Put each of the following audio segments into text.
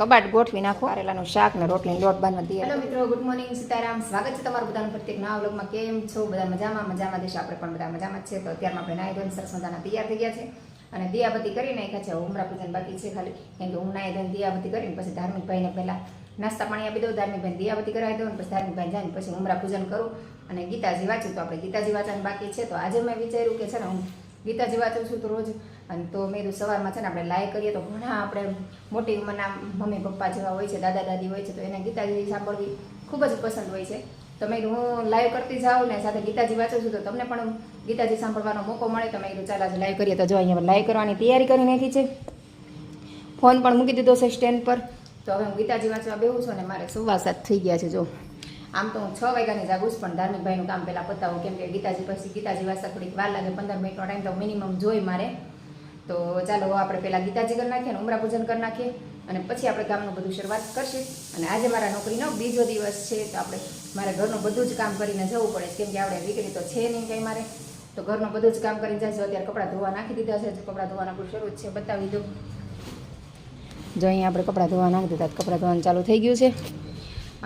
કબાટ ગોઠવી નાખો. કારેલાનું શાક ને રોટલી લોટ બાંધવા દઈએ. હેલો મિત્રો, ગુડ મોર્નિંગ, સીતારામ. સ્વાગત છે તમારું બધાનું પ્રત્યેક નવા વ્લોગમાં. કેમ છો બધા? મજામાં દેશ. આપણે પણ બધા મજામાં જ છે. તો અત્યારમાં આપણે નાહી ધોઈને સરસ મજાના તૈયાર થઈ ગયા છે અને દિયાબત્તી કરી નાખ્યા છે. ઉમરા પૂજન બાકી છે ખાલી, કેમ કે હું નાહી ધોઈને દિયાબત્તી કરીને પછી ધાર્મિક ભાઈને પહેલા નાસ્તા પાણી આપી દઉં, ધાર્મિક ભાઈને દિયાબત્તી કરાવી દઉં, પછી ધાર્મિક ભાઈ જાય પછી ઉમરા પૂજન કરું અને ગીતાજી વાંચું. તો આપણે ગીતાજી વાંચવાનું બાકી છે. તો આજે મેં વિચાર્યું કે છે ને હું ગીતાજી વાંચું છું તો રોજ, અને તો મેં સવારમાં છે ને આપણે લાઈવ કરીએ તો ઘણા આપણે મોટી ઉંમરના મમ્મી પપ્પા જેવા હોય છે, દાદા દાદી હોય છે, તો એને ગીતાજી સાંભળવી ખૂબ જ પસંદ હોય છે. તો મેં હું લાઈવ કરતી જાઉં ને સાથે ગીતાજી વાંચું છું તો તમને પણ ગીતાજી સાંભળવાનો મોકો મળે. તો મેં ચાલ આજે લાઈવ કરીએ. તો જો અહીંયા લાઈવ કરવાની તૈયારી કરી નાખી છે, ફોન પણ મૂકી દીધો છે સ્ટેન્ડ પર. તો હવે હું ગીતાજી વાંચવા બેહું છું અને મારે 7:15 થઈ ગયા છે. જો આમ તો હું 6 વાગ્યાની જાગું છું, પણ ધાર્મિક ભાઈનું કામ પહેલાં પતાવું, કેમ કે ગીતાજી પછી ગીતાજી વાંચતા થોડીક વાર લાગે, 15 મિનિટનો ટાઈમ તો મિનિમમ જોઈ મારે. તો ચાલો આપણે પહેલાં ગીતાજી કરી નાખીએ અને ઉમરા પૂજન કરી નાખીએ અને પછી આપણે કામનું બધું શરૂઆત કરશું. અને આજે મારા નોકરીનો બીજો દિવસ છે, તો આપણે મારે ઘરનું બધું જ કામ કરીને જવું પડે, કેમ કે આપણે દીકરી તો છે નહીં કંઈ મારે. તો ઘરનું બધું જ કામ કરીને જાય છે. અત્યારે કપડાં ધોવા નાખી દીધા છે, કપડાં ધોવાના આપણું શરૂ જ છે, બતાવી દઉં. જો અહીંયા આપણે કપડાં ધોવા નાખી દીધા, કપડાં ધોવાનું ચાલુ થઈ ગયું છે.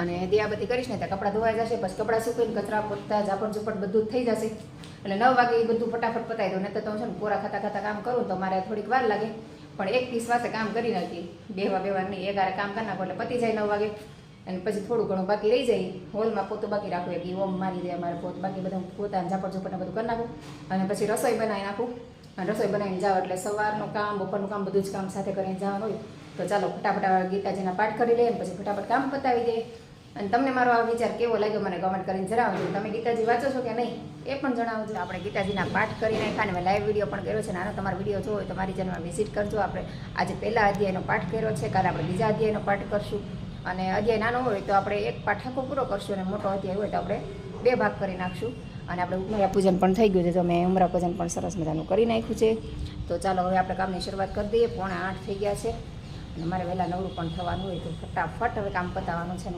અને દિયાબત્તી કરીશ ને ત્યાં કપડાં ધોવાઈ જશે, પછી કપડાં સૂકવીને કચરા પોતા ઝાપડ ઝૂપડ બધું જ થઈ જશે. એટલે 9 વાગે એ બધું ફટાફટ પતાવી દઉં. નહીં તો હું છે ને કોરા ખાતા કામ કરું તો મારે થોડીક વાર લાગે, પણ 1:30 વાગે કામ કરી નાખી. બેવા નહીં, 11 કામ કરી નાખો એટલે પતી જાય 9 વાગે. અને પછી થોડું ઘણું બાકી રહી જાય, હોલમાં પોતું બાકી રાખવું, એક ઓમ મારી દે મારે પોત બાકી બધું પોતાને ઝાપડ ઝૂપડને બધું કરી નાખું અને પછી રસોઈ બનાવી નાખું. અને રસોઈ બનાવીને જાઓ એટલે સવારનું કામ, બપોરનું કામ બધું જ કામ સાથે કરીને જવાનું હોય. તો ચાલો ફટાફટ ગીતાજીના પાઠ કરી લઈએ અને પછી ફટાફટ કામ પતાવી દઈએ. અને તમને મારો આ વિચાર કેવો લાગ્યો મને કમેન્ટ કરીને જણાવજો. તમે ગીતાજી વાંચો છો કે નહીં એ પણ જણાવજો. આપણે ગીતાજીના પાઠ કરી નાખ્યા અને મેં લાઈવ વિડીયો પણ કર્યો છે. નાનો તમારો વિડીયો જોવો હોય તો મારી ચેનલમાં વિઝિટ કરજો. આપણે આજે પહેલા અધ્યાયનો પાઠ કર્યો છે, કાલે આપણે બીજા અધ્યાયનો પાઠ કરશું. અને અધ્યાય નાનો હોય તો આપણે એક પાઠ આખો પૂરો કરશું, અને મોટો અધ્યાય હોય તો આપણે 2 ભાગ કરી નાખશું. અને આપણે ઉમરા પૂજન પણ થઈ ગયું છે, તો મેં ઉમરા પૂજન પણ સરસ મજાનું કરી નાખ્યું છે. તો ચાલો હવે આપણે કામની શરૂઆત કરી દઈએ. 7:45 થઈ ગયા છે અને મારે વહેલા નવરું પણ થવાનું હોય, તો ફટાફટ હવે કામ પતાવવાનું છે.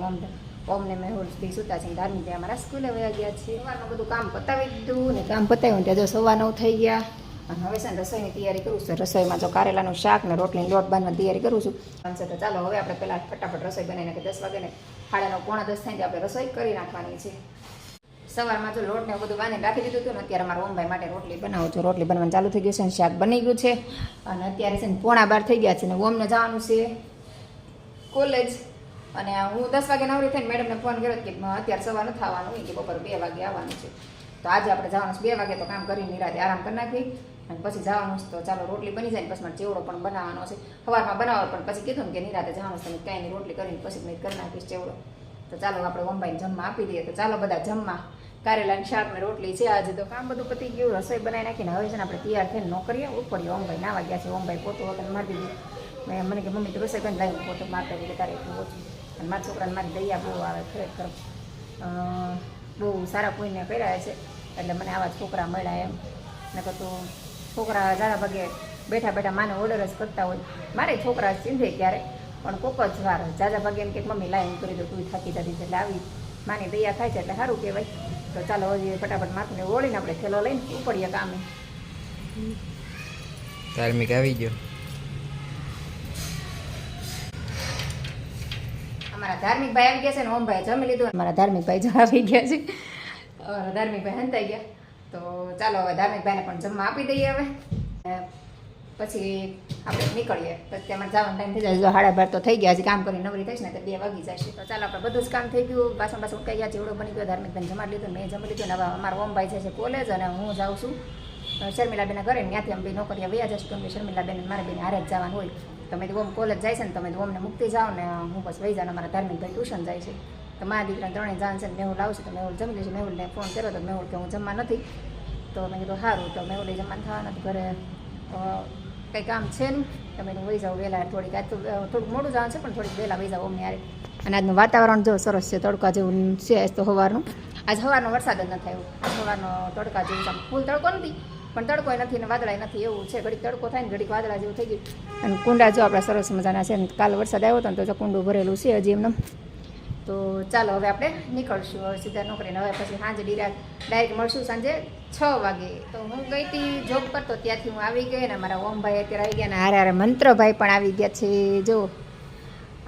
ઓમને મેહુલથી સૂતા છે, ધાર્મિક ભાઈ અમારા સ્કૂલે વયા ગયા છે. સવારનું બધું કામ પતાવી દીધું ને કામ પતાવ્યું ત્યાં જો 9:15 થઈ ગયા. અને હવે છે ને રસોઈની તૈયારી કરું છું. રસોઈમાં જો કારેલાનું શાક ને રોટલીની લોટ બાંધવાની તૈયારી કરું છું. તો ચાલો હવે આપણે પહેલાં ફટાફટ રસોઈ બનાવીને કે 10 વાગે ને 9:30 થાય આપણે રસોઈ કરી નાખવાની છે. સવારમાં જો લોટ ને બધું બાંધીને રાખી દીધું હતું ને અત્યારે મારા ઓમભાઈ માટે રોટલી બનાવું છું. રોટલી બનવાનું ચાલુ થઈ ગયું છે અને શાક બની ગયું છે. અને અત્યારે છે ને 11:15 થઈ ગયા છે ને ઓમને જવાનું છે કોલેજ. અને હું 10 વાગે નવરી થઈને મેડમને ફોન કર્યો કે અત્યારે સવાર નથી આવવાનું હોય, કે બપોર 2 વાગે આવવાનું છે. તો આજે આપણે જવાનું છે 2 વાગે, તો કામ કરીને નિરાતે આરામ કરી નાખી અને પછી જવાનું છે. તો ચાલો રોટલી બની જાય ને પછી મારે ચેવડો પણ બનાવવાનો છે. સવારમાં બનાવો પણ પછી કીધું કે નિરાતે જવાનું છે, કાંઈ નહીં રોટલી કરીને પછી મેં કરી નાખીશ ચેવડો. તો ચાલો આપણે ઓમભાઈને જમવા આપી દઈએ. તો ચાલો બધા જમવા. કારેલાની શાક ને રોટલી છે આજે. તો કામ બધું પતી ગયું, રસોઈ બનાવી નાખીને હવે છે ને આપણે તૈયાર થઈને નોકરીએ ઉપડીએ. ઓમભાઈ નાવા ગયા છે. ઓમભાઈ પોતો વગર મારી દીધું. મેં મને કે મમ્મી તો રસોઈ કરીને લાવી પોતો મારતા એટલે તારે એટલું ઓછું. અને મારા છોકરાને મારી દયા બહુ આવે, ખરેખર બહુ સારા કોઈને કર્યા છે, એટલે મને આવા છોકરા મળ્યા એમ. નકર તો છોકરા ઝાડા ભાગે બેઠા બેઠા માને ઓર્ડર જ કરતા હોય. મારે છોકરા ચીંધે ક્યારે, પણ કોક જ વાર ઝાડા ભાગે એમ કે મમ્મી લાઈન કરી દો, તું થાકી જતી, એટલે આવી માની દયા થાય છે એટલે સારું કહેવાય. તો ચાલો હજી ફટાફટ માથું ઓળીને આપણે થેલો લઈને ઉપડીએ કામે. ધાર્મિક આવી ગયો. અમારા ધાર્મિક ભાઈ આવી ગયા છે ને ઓમભાઈ જમી લીધું. અમારા ધાર્મિક ભાઈ જો આવી ગયા છે. ધાર્મિક ભાઈ હંતાઈ ગયા. તો ચાલો હવે ધાર્મિક ભાઈને પણ જમવા આપી દઈએ. હવે પછી આપણે નીકળીએ. પછી અમારે જવાનો ટાઈમ થઈ જાય. 12:30 તો થઈ ગયા. હજી કામ કરીને નવરી થઈશ ને તો 2 વાગી જશે. તો ચાલો આપણે બધું જ કામ થઈ ગયું. પાછળ ઉઠાઈ ગયા, ચેવડો બની ગયો, ધાર્મિક ભાઈને જમાડી લીધું, મેં જમી લીધું. હવે અમારા ઓમભાઈ જાય છે કોલેજ અને હું જાઉં છું શર્મિલાબેનના ઘરે. ત્યાંથી અમે બે નોકરીએ વયા જશું, કેમ કે શર્મિલાબેન મારે બેન હારે જ જવાનું હોય. તમે તો ઓમ કોલેજ જાય છે ને, તમે તો ઓમને મૂકતી જાઓ ને હું બસ વહી જાઉં. અમારા ધાર્મિક ભાઈ ટ્યુશન જાય છે. તો મારા દીકરા 3 જાણ છે ને મેહુલ આવશે તો મેહુલ જમી લઈશું. મેહુલને ફોન કર્યો તો મેહુલ કે હું જમવા નથી. તો મેં કીધું સારું. તો મેહુલે જમવાનું થવા નથી ઘરે, કંઈ કામ છે નહીં, તમે તો વહી જાઓ વહેલા. થોડીક આજ તો થોડુંક મોડું જવાનું છે પણ થોડીક વહેલા વહી જાઓ અમને યારે. અને આજનું વાતાવરણ જો સરસ છે, તડકા જેવું છે આજ તો સવારનું. આજ સવારનો વરસાદ જ નથી આવ્યો. આજ સવારનો તડકા જેવું આમ ફૂલ તડકો નથી પણ તડકોય નથી ને વાદળાય નથી, એવું છે. ઘડીક તડકો થાય ને ઘડીક વાદળા જેવું થઈ ગયું. અને કુંડા જો આપણા સરસ મજાના છે ને. કાલ વરસાદ આવ્યો હતો ને તો કુંડું ભરેલું છે હજી એમને. તો ચાલો હવે આપણે નીકળશું હવે સીધા નોકરીને. હવે પછી સાંજે ડાયરેક્ટ મળશું સાંજે 6 વાગે. તો હું ગઈ હતી જોબ કરતો, ત્યાંથી હું આવી ગઈ ને મારા ઓમભાઈ અત્યારે આવી ગયા ને હારે હારે મંત્રભાઈ પણ આવી ગયા છે. જો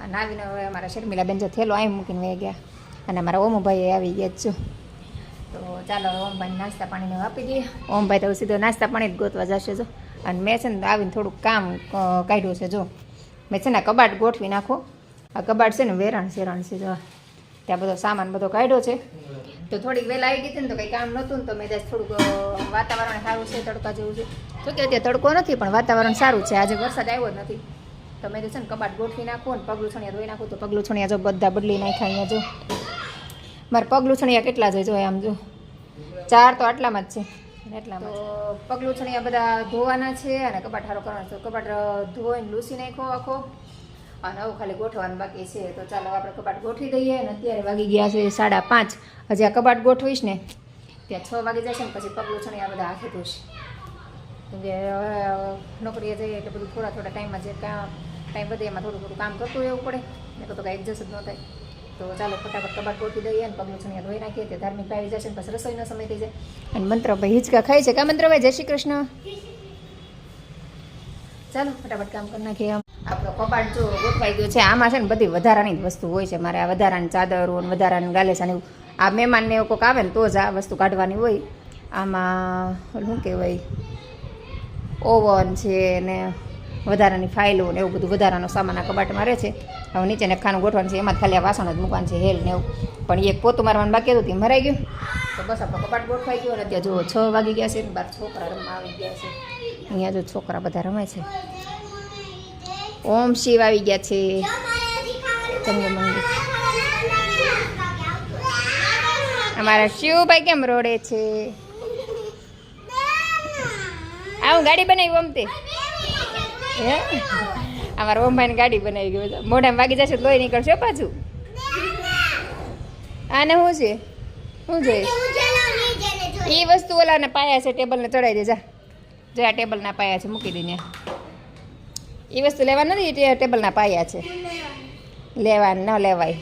અને આવીને હવે અમારા શર્મિલાબેન જો થેલો અહીં મૂકીને વહી ગયા અને અમારા ઓમભાઈ આવી ગયા છો. તો ચાલો હવે ઓમભાઈને નાસ્તા પાણીને આપી દઈએ. ઓમભાઈ તો સીધો નાસ્તા પાણી જ ગોતવા જશે જો. અને મેં છે ને આવીને થોડુંક કામ કાઢ્યું છે. જો મેં છે ને કબાટ ગોઠવી નાખો. આ કબાટ છે ને વેરાણ છે જો, ત્યાં બધો સામાન બધો કાઢ્યો છે. તો થોડીક વહેલા આવી ગઈ હતી ને તો કંઈ કામ નહોતું ને તો મેં થોડુંક વાતાવરણ સારું છે, તડકા જેવું છે. તો કે અત્યારે તડકો નથી પણ વાતાવરણ સારું છે. આજે વરસાદ આવ્યો જ નથી. તો મેં છે ને કબાટ ગોઠવી નાખું ને પગલું છણિયા ધોઈ નાખું. તો પગલું છણિયા જો બધા બદલી નાખ્યા અહીંયા જો. મારે પગલું છણિયા કેટલા જોઈએ જો આમ જો 4 તો આટલામાં જ છે. એટલામાં તો પગલું છણિયા બધા ધોવાના છે અને કબાટ સારો કરવાનો છે. કબાટ ધોઈને લૂસી નાખો આખો અને હવે ખાલી ગોઠવવાનું બાકી છે. તો ચાલો આપણે કબાટ ગોઠવી દઈએ. અને અત્યારે વાગી ગયા છે 5:30. હજી આ કબાટ ગોઠવીશ ને ત્યાં 6 વાગી જશે ને પછી પગલું છણિયા બધા હાથે ધોઈશ. કેમ કે નોકરીએ જઈએ એટલે બધું થોડા ટાઈમમાં જે ટાઈમ વધે એમાં થોડું કામ કરતું રહેવું પડે ને તો કાંઈ એડજસ્ટ જ ન થાય. તો ચાલો ફટાફટ કબાટ ગોઠવી દઈએ અને પગલું છણિયા ધોઈ નાખીએ. તે ધાર્મિક આવી જશે ને પછી રસોઈનો સમય થઈ જાય. અને મંત્રભાઈ હિંચકા ખાય છે. કા મંત્રભાઈ જય શ્રી કૃષ્ણ. ચાલો ફટાફટ કામ કરી નાખીએ. આપણો કબાટ જો ગોઠવાઈ ગયો છે. આમાં છે ને બધી વધારાની જ વસ્તુ હોય છે. મારે આ વધારાની ચાદરો ને વધારાની ગાલેસાને એવું આ મહેમાનને એવું કોઈક આવે ને તો જ આ વસ્તુ કાઢવાની હોય. આમાં શું કહેવાય ઓવન છે ને વધારાની ફાઇલો ને એવું બધું વધારાનો સામાન આ કબાટમાં રહે છે. હવે નીચેને ખાનું ગોઠવાનું છે. એમાં જ ખાલી આ વાસણ જ મૂકવાનું છે હેલ ને એવું. પણ એક પોતું મારવાનું બાકી હતું તે મરાઈ ગયું. તો બસ આપણો કબાટ ગોઠવાઈ ગયો. અને અત્યારે જો 6 વાગી ગયા છે. બાર છોકરા રમવા આવી ગયા છે. અહીંયા જો છોકરા બધા રમે છે. ઓમ શિવ આવી ગયા છે. અમારા શિવભાઈ કેમ રોડે છે? આવું ગાડી બનાવી ઓમતે હે અમારા ઓમભાઈને ગાડી બનાવી ગયું. મોઢામાં વાગી જશે તો લોહી નીકળશે પાછું. આને શું છે? શું જોઈએ? એ વસ્તુ ઓલાને પાયા છે ટેબલને ચડાવી દે જા. જો આ ટેબલના પાયા છે મૂકી દઈને. એ વસ્તુ લેવા નથી, ટેબલના પાયા છે. લેવા ન લેવાય.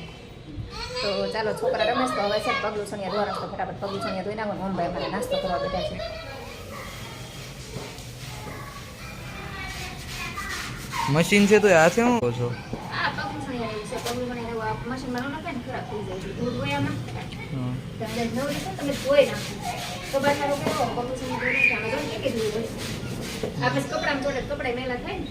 તો ચાલો છોકરા રમેશ તો હવે છે પગલું છણિયા ધોવા. તો ફટાફટ પગલું છણિયા ધોઈ નાખો. ઓમભાઈ અમારે નાસ્તો કરવા બેઠા છે. મશીન છે તો હાથે હું કહો છો? આ પગલું છણિયા એવું છે. પગલું છણિયા એવું મશીનમાં ન નાખે ને ખરાબ થઈ જાય. દૂધ ધોયામાં તમે નવરી છો તમે ધોઈ નાખો. કબાટ સારું કરો પગલું છણિયા ધોઈ નાખો. આમાં જો કે ધોઈ હોય આ પછી કપડામાં જોડે કપડા મેલા થાય ને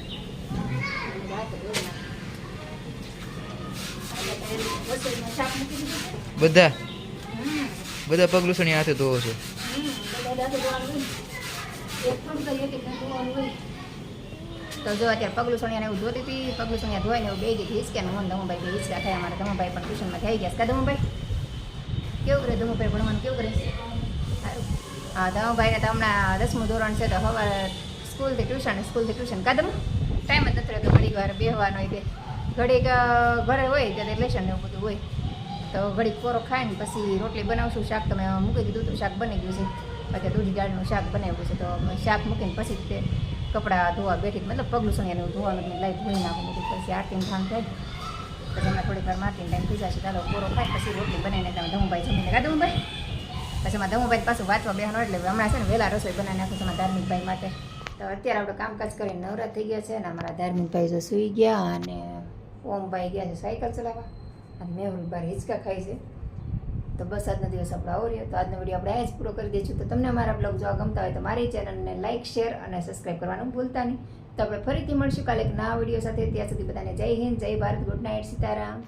બધા પગલું છણિયા હાથે ધોવો છો? તો જો અત્યારે પગલું છણિયાને એવું ધોતી હતી. પગલું છણિયા ધોઈને એવું બે દીધી હિંચક્યાનું મન ધમુભાઈ બે હિંચકા થાય. અમારા ધમુભાઈ પણ ટ્યુશનમાં થઈ ગયા. કા ધમુભાઈ કેવું કરે? ધમુભાઈ ભણવાનું કેવું કરે? સારું. હા ધમુભાઈને તો હમણાં 10મું ધોરણ છે. તો સવારે સ્કૂલથી ટ્યુશન કાદમ ટાઈમ જ નથી રહેતો. ઘડીક વાર બેસવાનો હોય તે ઘડીક ઘરે હોય ત્યારે લેશન એવું બધું હોય. તો ઘડીક કોરો ખાઈને પછી રોટલી બનાવશું. શાક તમે મૂકી દીધું હતું, શાક બની ગયું છે. અત્યારે દૂધી દાળનું શાક બનાવ્યું છે. તો શાક મૂકીને પછી તે કપડાં ધોવા બેઠી. મતલબ પગલું છણિયાને ધોવાનું લાઈટ ધોઈ નાખું. પછી આરતીનું કામ થાય પછી એમાં થોડીક વાર મારતીને ટાઈમ થઈ જશે. ચાલો કોરો ખાય પછી રોટલી બનાવીને તમે ધમુભાઈ જમીને કા ધમુભાઈ પછી એમાં ધમુભાઈ પાછું વાંચવા બેહવાનું એટલે હમણાં છે ને વહેલા રસોઈ બનાવી નાખું તમારા ધાર્મિકભાઈ માટે. તો અત્યારે આપણે કામકાજ કરીને નવરાત થઈ ગયા છે. અને અમારા ધાર્મિકભાઈ જો સૂઈ ગયા અને ઓમભાઈ ગયા છે સાયકલ ચલાવવા અને મેહુલ બાર હિંચકા ખાય છે. તો બસ આજનો દિવસ આપણે આવો રહ્યો. તો આજનો વિડીયો આપણે અહીંયા જ પૂરો કરી દઈશું. તો તમને અમારા બ્લોગ જોવા ગમતા હોય તો મારી ચેનલને લાઇક, શેર અને સબસ્ક્રાઈબ કરવાનું ભૂલતા નહીં. તો આપણે ફરીથી મળશું કાલે એક નવા વિડીયો સાથે. ત્યાં સુધી બધાને જય હિન્દ, જય ભારત, ગુડ નાઇટ, સીતારામ.